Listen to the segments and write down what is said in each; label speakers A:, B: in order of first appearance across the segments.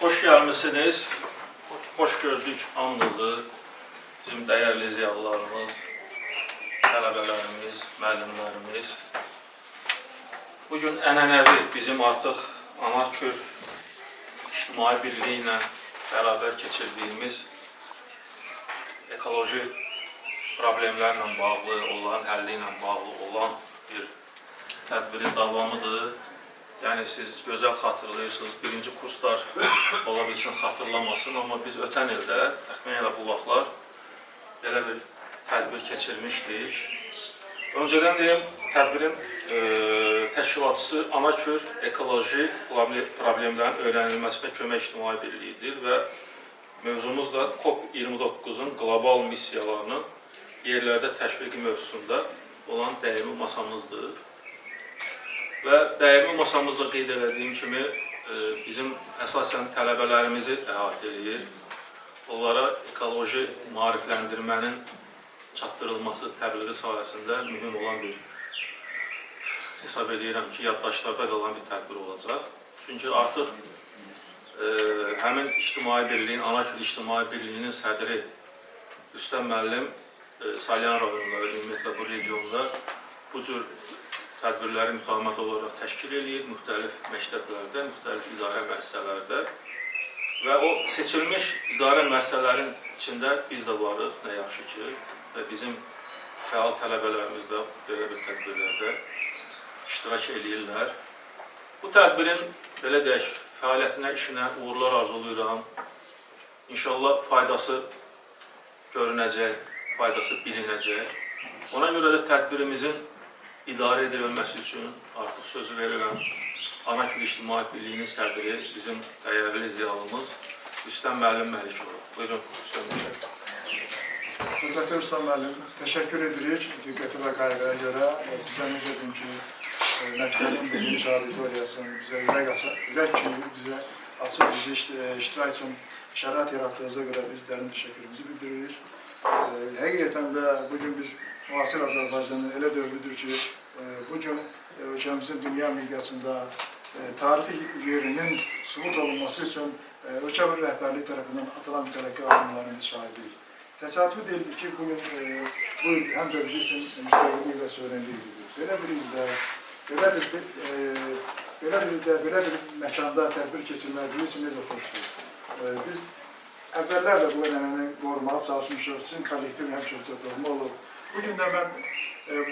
A: Hoş gelmişsiniz. Hoş gördük hamınızı. Bizim değerli ziyalılarımız, tələbələrimiz, müəllimlərimiz. Bugün ənənəvi bizim artıq Anakür İctimai Birliyi ilə bərabər keçirdiyimiz ekoloji problemlərlə bağlı, onların həlli ilə bağlı olan bir tədbirin davamıdır. Yəni siz gözəl xatırlayırsınız, birinci kurslar ola bilsin xatırlamasın, amma biz ötən ildə, təxminən bu vaxtlar belə bir tədbir keçirmişdik. Öncədən deyim, tədbirin təşkilatçısı Anakür ekoloji problemlərin öyrənilməsinə kömək ictimai birliyidir və mövzumuz da COP29-un qlobal missiyalarının yerlərdə təşviqi mövzusunda olan dəyirmi masamızdır. Və dəyirmi masamızda qeyd edədiyim kimi bizim əsasən tələbələrimizi əhatə edir. Onlara ekoloji maarifləndirmənin çatdırılması, təbliği sayəsində mühüm olan bir hesab edirəm ki, yaddaşlarda qalan bir tədbir olacaq. Çünki artıq həmin İctimai Birliyin, Anakür İctimai Birliyinin sədri Rüstəm müəllim Salyan rayonunda, ümumiyyətlə bu regionda bu cür tədbirləri mütəmadi olaraq təşkil edir, müxtəlif məktəblərdə, müxtəlif idarə müəssisələrdə və o seçilmiş idarə müəssisələrin içində biz də varıq, nə yaxşı ki, və bizim fəal tələbələrimiz də belə bir tədbirlərdə iştirak edirlər. Bu tədbirin, belə deyək, fəaliyyətinə, işinə uğurlar arzulayıram. İnşallah faydası görünəcək, faydası bilinəcək. Ona görə də tədbirimizin idarə edilməsi üçün artıq sözü verirəm. Anakür İctimai Birliyinin sədri bizim dəyərli ziyalımız Rüstəm müəllim Məlikov. Buyurun, Rüstəm müəllim.
B: Hörmətli Rüstəm müəllim, təşəkkür edirik diqqəti və qayğıya görə. Bizə necə dedim ki, məktəbin birinci auditoriyasını bizə ürək kimi bizə açıb, bizi iştirak üçün şərait yaratdığınıza görə biz dərin təşəkkürümüzü bildiririk. Həqiqətən də bugün biz müasir Azərbaycanın elə dövrüdür ki, bugün ölkəmizin dünya miqyasında tarixi yerinin sübut olunması üçün ölkə bir rəhbərlik tərəfindən atılan mütərəqqi addımların şahidiyik. Təsadüfi deyil ki, bugün bu il həm də bizim üçün müstəqillik və suverenlikdir. Belə bir məkanda tədbir keçirmək bizim üçün necə xoşdur. Biz əvvəllər də bu ənənəni qorumağa çalışmışıq, sizin kollektiv həmşəriyyət olma olub. Bugün də mən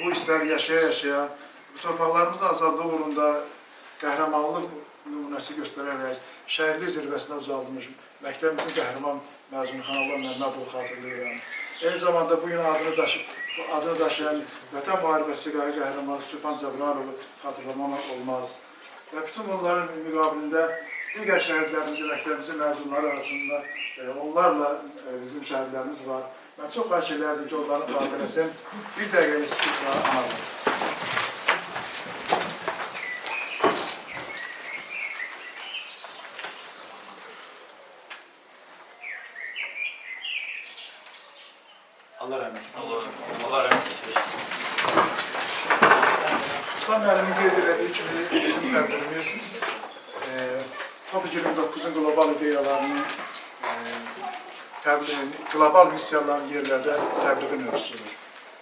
B: bu istəri yaşaya-yaşaya, torpaqlarımızın azadlığı uğrunda qəhrəmanlıq nümunəsi göstərərək şəhərli zirvəsinə uzaldılmış məktəbimizin qəhrəman Məzunxanallah Məmmədovu xatırlayıram. Eyni zamanda bugün adını daşıyan Vətən müharibəsi qəhrəmanı Sübhan Cəbranovu xatırlamamaq olmaz. Və bütün bunların müqabilində digər şəhidlərimizin, məktəbimizin məzunları arasında onlarla bizim şəhidlərimiz var. Mən çox xahiş edərdim ki, onların xatirəsini bir dəqiqəli sükutla anladım. Allah rəhmət eylesin.
A: Allah rəhmət eylesin.
B: İslam müəllimin qeyd etdiyi kimi bizim tədbirimiz COP29-un qlobal ideyalarının qlobal missiyaların yerlərdə təbliği mövzusudur.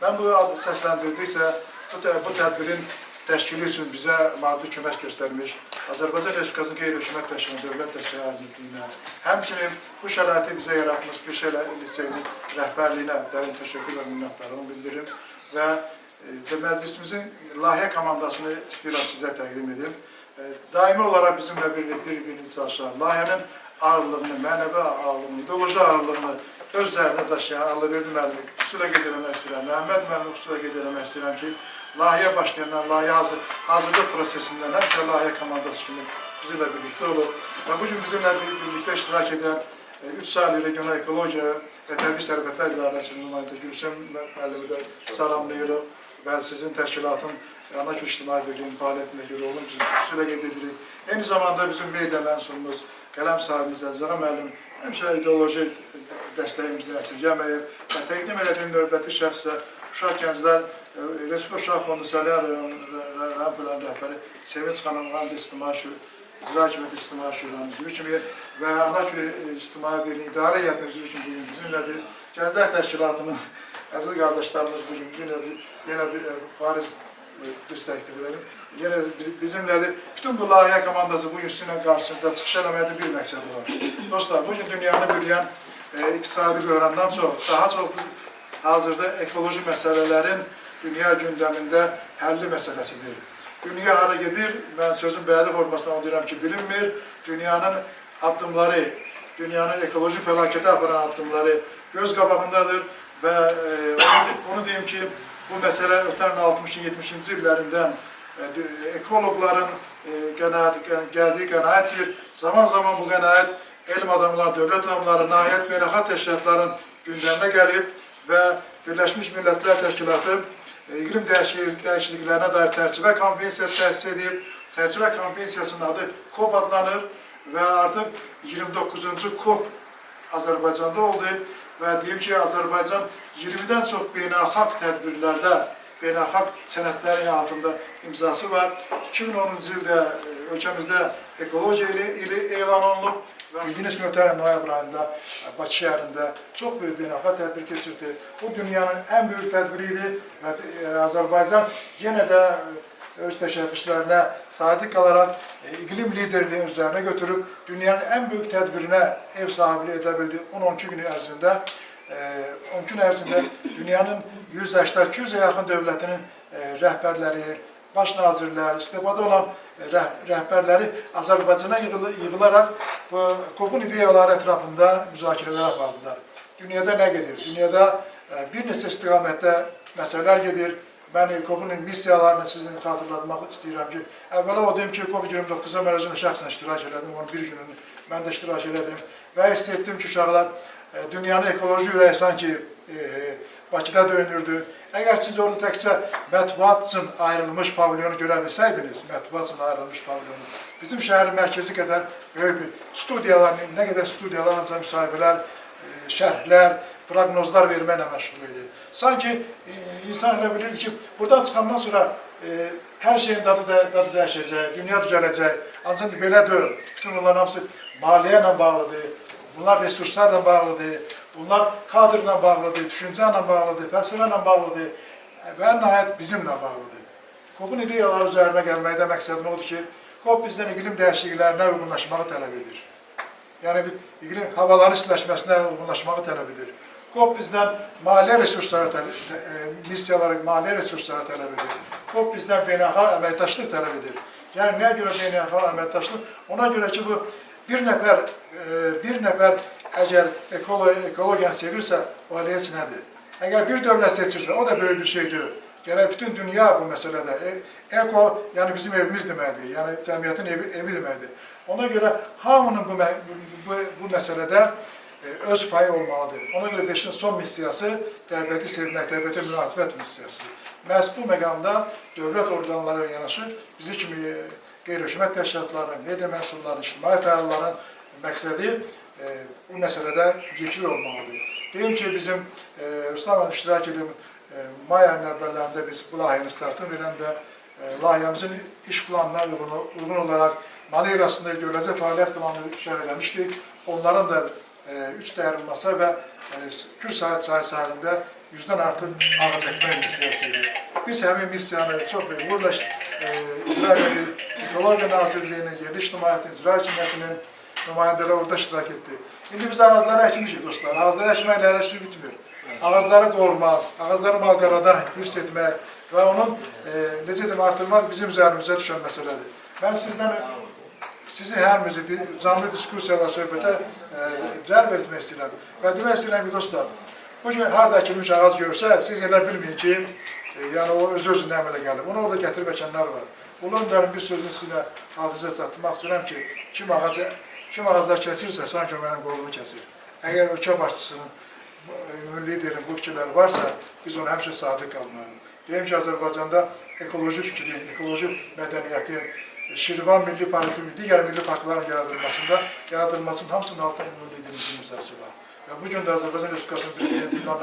B: Mən bu adı səsləndirdiksə, bu tədbirin təşkili üçün bizə maddi kömək göstərmiş Azərbaycan Respublikasının Qeyri-Hökumət Təşkilatı Dövlət Dəstəyi Agentliyinə, həmçinin bu şəraiti bizə yaratmış Peşə Liseyinin rəhbərliyinə dərin təşəkkür və minnətdarlığımı bildirim və məclisimizin layihə komandasını istəyirəm sizə təqdim edim. Daimi olaraq bizimlə bir-birini çalışan, layihənin ağırlığını, mənəvi ağırlığını, ideoloji ağırlığını öz üzərində daşıyan Allahverdi müəllimi xüsusilə qeyd eləmək istəyirəm, Məhəmməd müəllimi xüsusilə qeyd eləmək istəyirəm ki, layihə başlayanlar, layihə hazırlıq prosesindən həmişə layihə komandası kimi bizimlə birlikdə olub və bugün bizimlə birlikdə iştirak edən 3 saylı regional ekologiya və təbii sərvətlər idarəsinin nümayəndə Gülşən müəllimi də salamlayırıq və sizin təşkilatın Anakür İctimai Birliyinin fəaliyyətində görə olun, bizim xüsusilə qeyd edirik. Eyni zamanda bizim media mənsubumuz, qələm sahibimiz Əzizə müəllim həmişə ideoloji dəstəyimizi əsirgəməyib və təqdim edədiyim növbəti şəxsdə Uşaq Gənclər Respublika Uşaq Fondu Salyan rayonu rəhbəri Sevinç xanım, İctimai İcra Hakimiyyəti İctimai Şuranın üzvü kimi və Anaköy İctimai Birliyi İdarə Heyətinin üzvü kimi bugün bizimlədir. Gənclər Təşkilatının əziz qardaşlarımız bugün yenə bir Paris dəstəkdir. Yenə bizimlədir. Bütün bu layihə komandası bugün sizinlə qarşısında çıxış eləməkdə bir məqsədi var. Dostlar, bugün dünyanı bürüyən iqtisadi böhrandan çox, daha çox hazırda ekoloji məsələlərin dünya gündəmində həlli məsələsidir. Dünya hara gedir, mən sözün bədi formasına onu deyirəm ki, bilinmir. Dünyanın addımları, dünyanın ekoloji fəlakətə aparan addımları göz qabağındadır və onu deyim ki, bu məsələ ötən 60-70-ci illərindən ekoloqların gəldiyi qənaətdir. Zaman-zaman bu qənaət elm adamları, dövlət adamları, nəhayət beynəlxalq təşkilatların gündəminə gəlib və Birləşmiş Millətlər Təşkilatı İqlim dəyişikliklərinə dair çərçivə konvensiyası təsis edib. Çərçivə konvensiyasının adı COP adlanır və artıq 29-cu COP Azərbaycanda oldu və deyim ki, Azərbaycan 20-dən çox beynəlxalq tədbirlərdə, beynəlxalq sənədlərin altında imzası var. 2010-cu ildə ölkəmizdə ekologiya ili elan olunub. Bildiyiniz kimi, ötən noyabr ayında Bakı şəhərində çox böyük beynəlxalq tədbir keçirdi. Bu, dünyanın ən böyük tədbiri idi və Azərbaycan yenə də öz təşəbbüslərinə sadiq qalaraq iqlim liderliğini üzərinə götürüb dünyanın ən böyük tədbirinə ev sahibliği edə bildi. 10-12 gün ərzində, 10 gün ərzində dünyanın 180-200-ə yaxın dövlətinin rəhbərləri, baş nazirlər, istifada olan rəhbərləri Azərbaycana yığılaraq bu COP-un ideyaları ətrafında müzakirələr apardılar. Dünyada nə gedir? Dünyada bir neçə istiqamətdə məsələlər gedir. Mən COP-un missiyalarını sizin xatırlatmaq istəyirəm ki, əvvəla o deyim ki, COP29-a mən özümlə şəxsən iştirak elədim, onun bir gününü mən də iştirak elədim və hiss etdim ki, uşaqlar dünyanın ekoloji ürəyi sanki Bakıda döyünürdü. Əgər siz orada təkcə mətbuat üçün ayrılmış pavilyonu görə bilsəydiniz, mətbuat üçün ayrılmış pavilyonu, bizim şəhərin mərkəzi qədər böyük bir studiyalar, nə qədər studiyalar, ancaq müsahibələr, şərhlər, proqnozlar verməklə məşğul idi. Sanki insan elə bilirdi ki, buradan çıxandan sonra hər şeyin dadı dəyişəcək, dünya düzələcək, ancaq belə deyil. Bütün bunların hamısı maliyyə ilə bağlıdır, bunlar resurslarla bağlıdır. Bunlar kadrla bağlıdır, düşüncə ilə bağlıdır, fəlsəfə ilə bağlıdır və nəhayət bizimlə bağlıdır. COP-un ideyaları üzərinə gəlməkdə məqsədim odur ki, COP bizdən iqlim dəyişikliklərinə uyğunlaşmağı tələb edir. Yəni, iqlim havaların istiləşməsinə uyğunlaşmağı tələb edir. COP bizdən maliyyə resursları, missiyaları, maliyyə resursları tələb edir. COP bizdən beynəlxalq əməkdaşlıq tələb edir. Yəni, nəyə görə beynəlxalq əməkdaşlıq? Ona görə ki, bu bir nəfər əgər ekologiyanı sevirsə, o elə heç nədir. Əgər bir dövlət seçirsə, o da böyük bir şeydir. Gərək bütün dünya bu məsələdə, eko, yəni bizim evimiz deməkdir, yəni cəmiyyətin evi deməkdir. Ona görə hamının bu məsələdə öz payı olmalıdır. Ona görə 5-in son missiyası dəvləti sevmək, dəvləti münasibət missiyasıdır. Məhz bu məqamda dövlət orqanları yanaşı bizi kimi qeyri-hökumət təşkilatlarının, media məhsullarının, ictimai fəalların məqsədi bu məsələdə yekil olmalıdır. Deyim ki, bizim Ruslan iştirak edib may ayının əvvəllərində biz bu layihənin startını verəndə layihəmizin iş planına uyğun olaraq Madeirasında görüləcək fəaliyyət planını şərh eləmişdik. Onların da 3 dəyərilməsi və Kür sahilində 100-dən artıq ağac əkmək missiyasıdır. Biz həmin missiyanı çox böyük uğurla icra edirik. Ekologiya Nazirliyinin, Yerli İctimaiyyətin, İcra Hakimiyyətinin nümayəndələri orada iştirak etdi. İndi biz ağacları əkmişik dostlar. Ağacları əkməklə hələ sürü bitmir. Ağacları qorumaq, ağacları malqaradan hifz etmək və onun necə deyim, artırmaq bizim üzərimizə düşən məsələdir. Mən sizi hər birinizi canlı diskusiyalar, söhbətə cəlb etmək istəyirəm. Və demək istəyirəm ki, dostlar, bugün harada əkilmiş ağac görsə, siz elə bilməyin ki, yəni o öz-özündən əmələ gəlib. Onu orada gətirib əkənlər var. Bunun benim bir sözünü sizinlə hadizə çatdırmaq istəyirəm ki, kim ağaclar kəsirsə, sanki o mənim qolumu kəsir. Əgər ölkə başçısının, liderin bu fikirləri varsa, biz ona həmişə sadiq qalmalıyıq. Deyim ki, Azərbaycanda ekoloji fikrin, ekoloji mədəniyyətin, Şirvan Milli Parkı, digər milli parkların yaradılmasının hamısının altında liderimizin imzası var. Və bugün də Azərbaycan Respublikasının Prezidenti İlham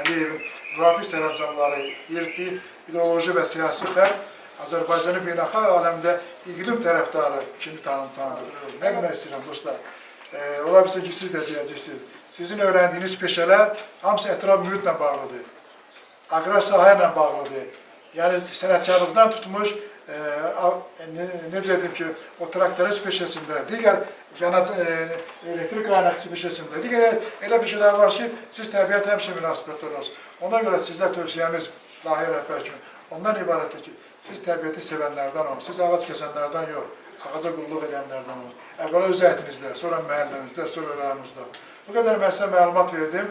B: Əliyevin müvafiq sərəncamları yeritdiyi ideoloji və siyasi fərq Azərbaycanı beynəlxalq aləmdə iqlim tərəfdarı kimi tanıdır. Nə demək istəyirəm dostlar? Ola bilsin ki, siz də deyəcəksiniz. Sizin öyrəndiyiniz peşələr hamısı ətraf mühitlə bağlıdır. Aqrar sahə ilə bağlıdır. Yəni, sənətkarlıqdan tutmuş, necə dedim ki, o traktorist peşəsində, digər elektrik qaynaqçı peşəsində, digər elə peşələr var ki, siz təbiət həmişə münasibətdə olursunuz. Ona görə sizə tövsiyəmiz layihə rəhbər kimi ondan ibarətdir ki, siz təbiəti sevənlərdən olun, siz ağac kəsənlərdən yox, ağaca qulluq edənlərdən olun. Əvvəla öz ətinizdə, sonra məhəllənizdə, sonra rayonunuzda. Bu qədər mən sizə məlumat verdim.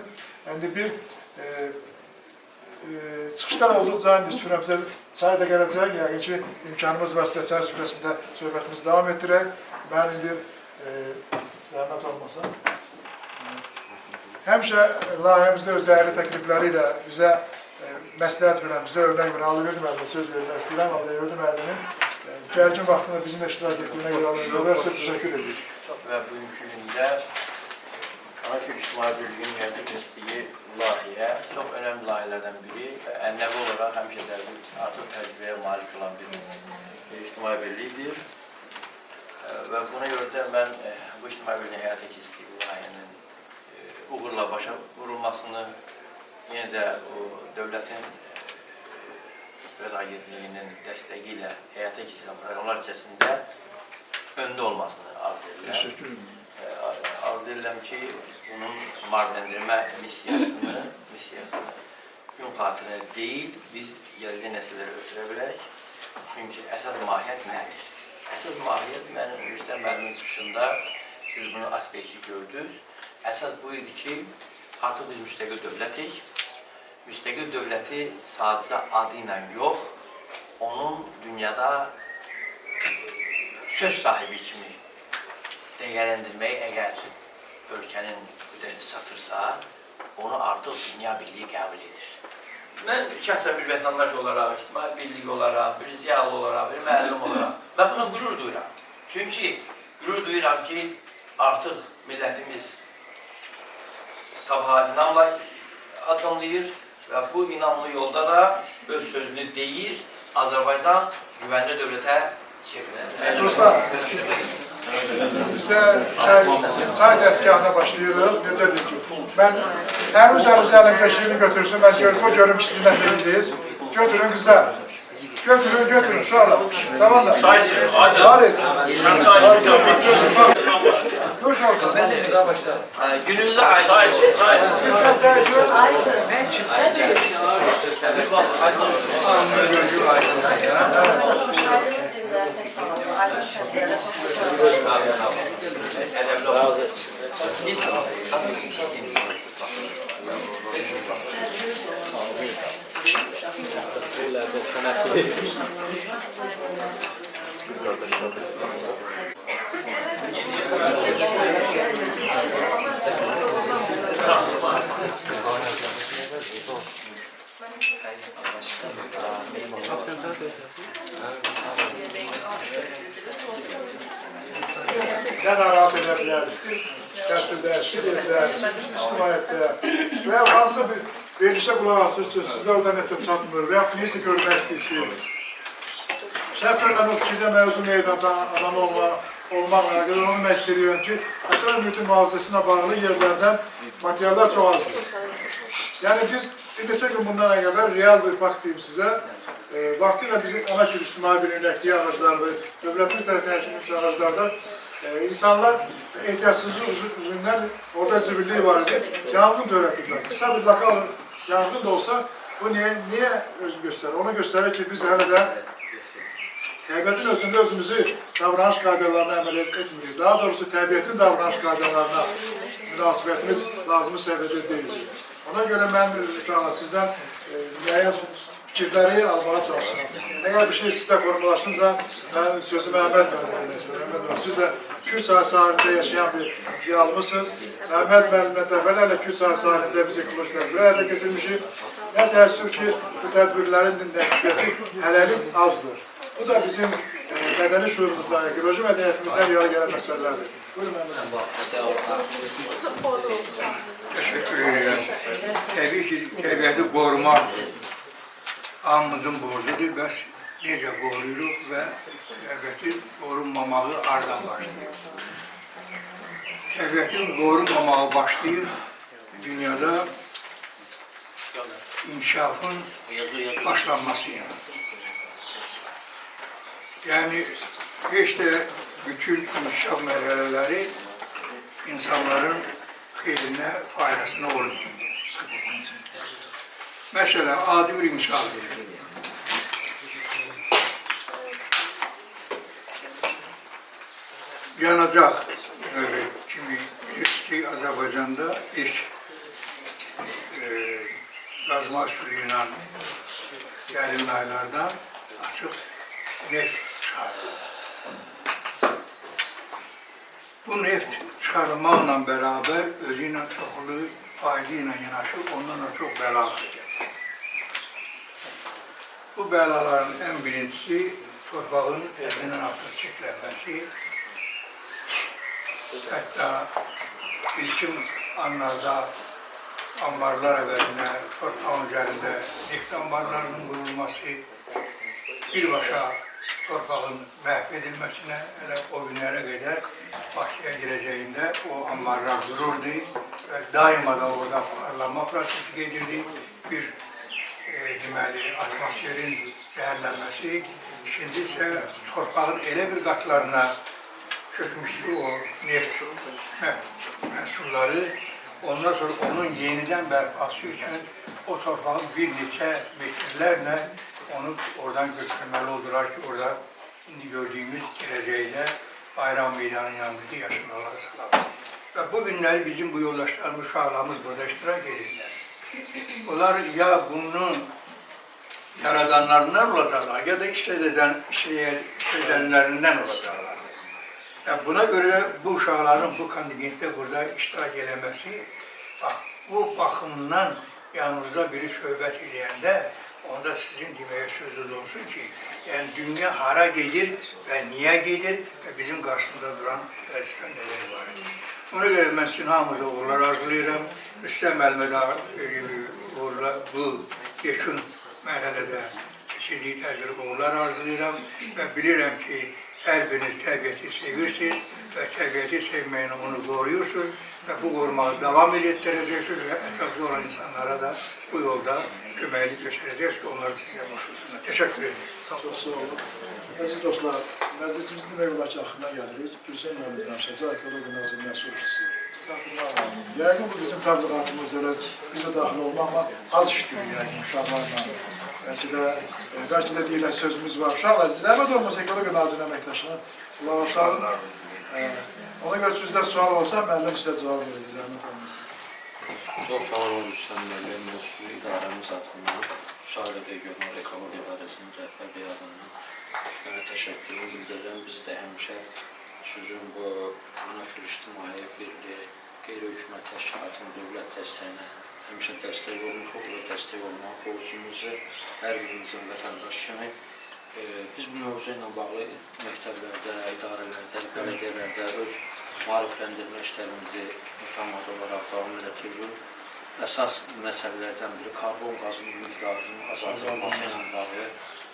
B: İndi bir çıxışlar olduqca indi süfrəmizdə çay da gələcək. Yəqin ki, imkanımız varsa çay süfrəsində söhbətimizi davam etdirək. Mən indi zəhmət olmasa. Həmişə layihəmizdə öz dəyərli təklifləri ilə bizə məsləhət verən, bizə örnək verən Alıverdi müəllimə söz verilmək istəyirəm. Alıverdi müəllimin gərgin vaxtında bizimlə iştirak etdiyinə görə Alıverdi sizə təşəkkür edirik.
C: Və bugünkü gündə Anaköy İctimai Birliyinin həyata keçirdiyi layihə çox önəmli layihələrdən biri və ənənəvi olaraq həmişə də artıq təcrübəyə malik olan bir ictimai birlikdir. Və buna görə də mən bu ictimai birliyin həyata keçirdiyi layihənin uğurla başa vurulmasını, yenə də o dövlətin rəqabətliyinin dəstəyi ilə həyata keçirilən proqramlar içərisində öndə olmasını arzu edirəm.
B: Təşəkkür ederim.
C: Arzu edirəm ki, bunun maarifləndirmə missiyasını gün xatirinə deyil, biz gələcək nəsillərə ötürə bilək. Çünki əsas mahiyyət nədir? Əsas mahiyyət mənim Rüstəm müəllimin çıxışında siz bunu aspekti gördünüz. Əsas bu idi ki, artıq biz müstəqil dövlətik. Müstəqil dövləti sadəcə adı ilə yox, onun dünyada söz sahibi kimi dəyərləndirməyi əgər ölkənin qüdrəti çatırsa, onu artıq dünya birliyi qəbul edir. Mən şəxsən bir vətəndaş olaraq, ictimai birlik olaraq, bir ziyalı olaraq, bir müəllim olaraq, mən buna qürur duyuram. Çünki qürur duyuram ki, artıq millətimiz sabaha inamla adımlayır və bu inamlı yolda da öz sözünü deyir, Azərbaycan güvənli dövlətə çevrilir.
B: Dostlar, bizə çay dəstgahına başlayırıq. Necə deyir ki, mən hər üzərimdə şirini götürsün, mən görüm ki, siz nə deyirsiniz. Götürün qıza. Götürün, sonra. Tamam da.
A: Çay için, hadi.
B: Hadi.
A: Sen çay için.
B: Hoş olsun.
C: Gününüzü aydın.
A: Çay için, çay için.
B: Bizden çay içiyoruz.
C: Edəbli olun.
B: Nə narahat edə biləriz? Təhsildə, şirkətdə, ictimaiyyətdə və ya hansısa bir verilişə qulaq asırsınız, sizdə orada nəsə çatmır və ya neysə görmək istəyirsiniz. Şəxsən mən o fikirdə məvzu meydanda adam olmaqla qədər onu mən istəyirəm ki, ətraf mühitin mühafizəsinə bağlı yerlərdən materiallar çox azdır. Yəni biz bir neçə gün bundan əvvəl real bir fakt deyim sizə, vaxtıyla bizim Anaköy İctimai Birliyinin əkdiyi ağaclar və dövlətimiz tərəfindən əkilmiş ağaclardan insanlar ehtiyatsızlıq üzündən orada zibillik var idi, yanğın törətdilər. Qısa bir lokal yanğın da olsa, bu niyə özü göstərir? Ona göstərir ki, biz hələ də təbiətin ölçündə özümüzü davranış qaydalarına əməl etmirik. Daha doğrusu təbiətin davranış qaydalarına münasibətimiz lazımı səviyyədə deyil. Ona görə mən sizdən müəyyən fikirləri almağa çalışıram. Əgər bir şey sizdə formalaşınca, mən sözü Məhəmməd müəllimə siz də Kürd sahilində yaşayan bir ziyalımısınız. Məhəmməd müəllimə dəfələrlə Kürd sahilində biz ekoloji tədbirlər həyata keçirmişik. Nə təəssüf ki, bu tədbirlərin nəticəsi hələlik azdır. Bu da bizim mədəni şuurumuzdan, ekoloji mədəniyyətimizdən yola gələn məsələlərdir. Buyurun Məhəmməd.
D: Teşekkür ederim. Təbii ki, təbiəti qorumaq hamımızın borcudur. Bəs necə qoruyuruq və təbiətin qorunmamağı hardan başlayır? Təbiətin qorunmamağı başlayır dünyada inkişafın başlanmasıyla. Yani heç də bütün inkişaf mərhələləri insanların xeyrinə, faydasına olmuyor. Mesela adi bir misal verelim. Yanacak kimi eski Azerbaycan'da ilk gazma suyuyla gəlin aylardan açıq neft çıxarılır. Bu neft çıxarılmaqla beraber özüyle çoxlu fayda ilə yanaşı ondan da çox bəla gəlir. Bu bəlaların en birincisi torpağın elinden artıq çitlənməsi. Hatta ilkin anlarda ambarlar əvəzinə torpağın üzərində neft ambarlarının qurulması, birbaşa torpağın məhv edilməsinə, elə o günlərə qədər Bakıya girəcəyində o ambarlar dururdu və daima da orada parlanma prosesi gedirdi. Bir deməli, atmosferin zəhərlənməsi, şimdi isə torpağın elə bir qatlarına çökmüşdü o neft məhsulları. Ondan sonra onun yeniden bərpası üçün o torpağın bir neçə metrlərlə onu oradan götürməli oldular ki, orada indi gördüyümüz gələcəkdə Bayram Meydanı'nın yanındaki yaşamaları salalım. Ve bu günləri bizim bu yoldaşlarımız, uşaqlarımız burada iştirak edirlər. Onlar ya bunun yaradanlarından olacaqlar ya da işləyənlərindən olacaqlar. Yani buna göre bu uşaqların bu kontingentdə burada iştirak eləməsi, bak, bu baxımdan yanınızda biri söhbət edəndə, onda sizin deməyə sözünüz olsun ki, yani dünya hara gedir ve niye gedir ve bizim karşımızda duran vəzifə nələr var. Ona görə mən sizin hamınıza uğurlar arzulayıram. Rüstəm Əlmədə bu yekun mərhələdə keçirdiyi tədbiri uğurlar arzulayıram və bilirəm ki, hər biriniz təbiəti sevirsiniz və təbiəti sevməyini onu qoruyursunuz və bu qorumağı davam etdirəcəksiniz və ətraflı olan insanlara da bu yolda köməklik göstərəcəksiniz ki, onları sizə başlasınlar. Teşekkür ederim.
B: Çox sağ olun. Əziz dostlar, məclisimizin demək olar ki, axırına gəlirik. Gülsən müəllim danışacaq, Ekologiya Nazirliyindən soruşusu. Yəqin bu bizim təbliğatımız elə bizə daxil olmaqla az işləyir yəqin uşaqlarla. Bəlkə də deyilən sözümüz var. Uşaqlar, zəhmət olmasa Ekologiya Nazirliyi əməkdaşına qulaq asarlar. Ona görə sizdə sual olsa, müəllim sizə cavab verəcək, zəhmət olmasa.
E: Çox sağ olun Rüstəm müəllim, məsul idarəmiz adından, Uşaq və Regional Ekologiya İdarəsinin rəhbərliyi adından təşəkkürümü bildirirəm. Biz də həmişə sizin bu nöfür ictimai birliyi, qeyri-hökumət təşkilatının dövlət dəstəyinə həmişə dəstək olmuşuq və dəstək olmaq borcumuzu hər birimizin vətəndaş kimi biz bu mövzu ilə bağlı məktəblərdə, idarələrdə, bələdiyyələrdə öz maarifləndirmə işlərimizi mütəmadi olaraq davam etdiririk. Əsas məsələlərdən biri karbon qazının miqdarının azaldılması ilə bağlı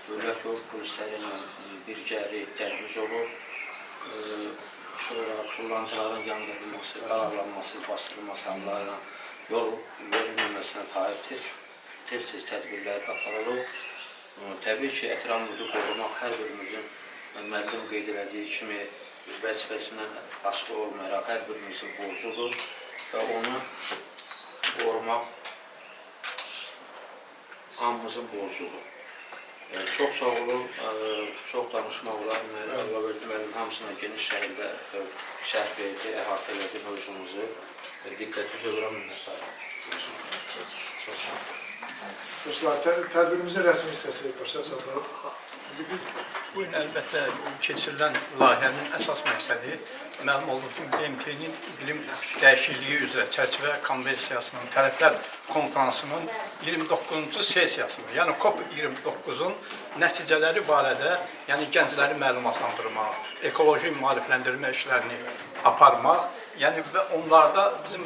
E: dövlət yol polisləri ilə birgə reydlərimiz olur. Sonra kullanıcıların yandırılması, qararlanması, bastırılması hallarına yol verilməməsinə dair tez-tez tədbirlər aparılır. Təbii ki, ətrafımızı qorumaq hər birimizin müəllim qeyd elədiyi kimi vəzifəsindən asılı olmayaraq hər birimizin borcudur və onu qorumaq hamımızın borcudur. Çox sağ olun, çox danışmaq olar. Allah verdi müəllim hamısına geniş şəkildə şərh verdi, əhatə elədi mövzumuzu. Diqqətinizi övrəm minnətdarım.
B: Dostlar, tədbirimizin rəsmi hissəsi başa çatdıq.
F: Biz bu gün əlbəttə keçirilən layihənin əsas məqsədi məlum olduğu kimi BMT-nin iqlim dəyişikliyi üzrə çərçivə konvensiyasının tərəflər konferansının 29-cu sessiyasında, yəni COP29-un nəticələri barədə, yəni gəncləri məlumatlandırmaq, ekoloji maarifləndirmə işlərini aparmaq, yəni və onlarda bizim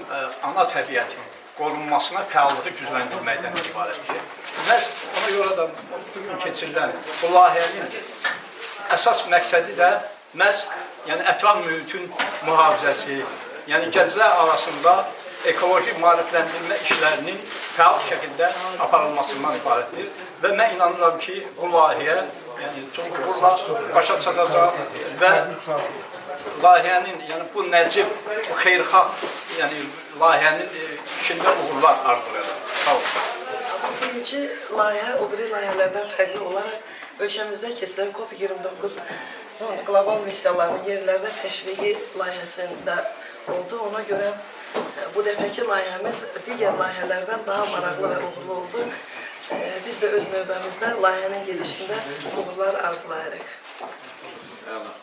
F: ana təbiətin qorunmasına fəallığı gücləndirməkdən ibarətdir. Məhz ona Ona görə də bugün keçirilən bu layihənin əsas məqsədi də məhz yəni ətraf mühitin mühafizəsi, yəni gənclər arasında ekoloji maarifləndirmə işlərinin fəal şəkildə aparılmasından ibarətdir. Və mən inanıram ki, bu layihə yəni çox uğurla başa çatacaq və layihənin, yəni bu nəcib, bu xeyirxah, yəni layihənin içində uğurlar arzulayacaq. Sağ olun.
G: Birinci layihə o biri layihələrdən fərqli olaraq ölkəmizdə keçirilən COP29 son qlobal missiyaların yerlərdə təşviqi layihəsində oldu. Ona görə bu dəfəki layihəmiz digər layihələrdən daha maraqlı və uğurlu oldu. Biz də öz növbəmizdə layihənin gedişində uğurlar arzulayırıq.
E: Əla.